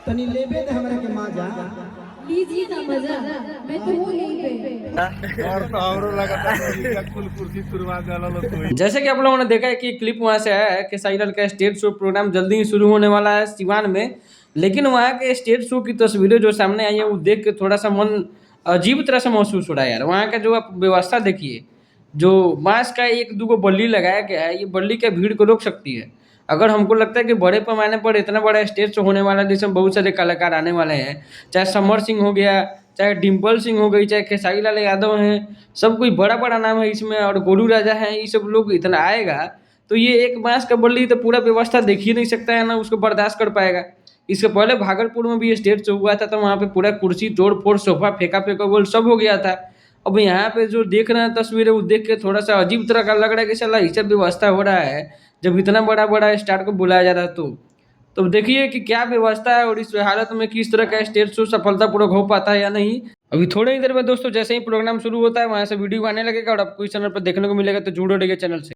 तनी लेबे दे हमरा के मजा लीजिए ना मजा, मैं तो हूँ यहीं पे। और तो औरो लगातार कुल कुर्सी तुरवा देला लो तो। जैसे कि आप लोगों ने देखा है कि क्लिप वहाँ से आया है कि खेसारी लाल का स्टेज शो प्रोग्राम जल्दी ही शुरू होने वाला है सिवान में। लेकिन वहाँ के स्टेज शो की तस्वीरें जो सामने आई है वो देख के थोड़ा सा मन अजीब तरह से महसूस हो रहा है यार। वहाँ का जो आप व्यवस्था देखिए, जो बांस का एक दो बल्ली लगाया गया है, ये बल्ली क्या भीड़ को रोक सकती है? अगर हमको लगता है कि बड़े पैमाने पर इतना बड़ा स्टेज शो होने वाला है जिसमें बहुत सारे कलाकार आने वाले हैं, चाहे समर सिंह हो गया, चाहे डिम्पल सिंह हो गई, चाहे खेसारी लाल यादव हैं, सब कोई बड़ा बड़ा नाम है इसमें, और गोलू राजा हैं, ये सब लोग इतना आएगा तो ये एक बांस का बल्ली तो पूरा व्यवस्था देख ही नहीं सकता है ना, उसको बर्दाश्त कर पाएगा। इससे पहले भागलपुर में भी स्टेज शो हुआ था तो वहाँ पे पूरा कुर्सी तोड़ फोड़, सोफा फेंका फेंका गोल सब हो गया था। अब यहाँ पे जो देख रहे हैं तस्वीरें वो देख के थोड़ा सा अजीब तरह का लग रहा है कि साला ये सब व्यवस्था हो रहा है जब इतना बड़ा बड़ा स्टार को बुलाया जा रहा है। तो देखिए कि क्या व्यवस्था है और इस हालत में किस तरह का स्टेज शो सफलतापूर्वक हो पाता है या नहीं। अभी थोड़ी ही देर में दोस्तों जैसे ही प्रोग्राम शुरू होता है वहाँ से वीडियो आने लगेगा और आपको इस चैनल पर देखने को मिलेगा, तो जुड़े रहिए चैनल से।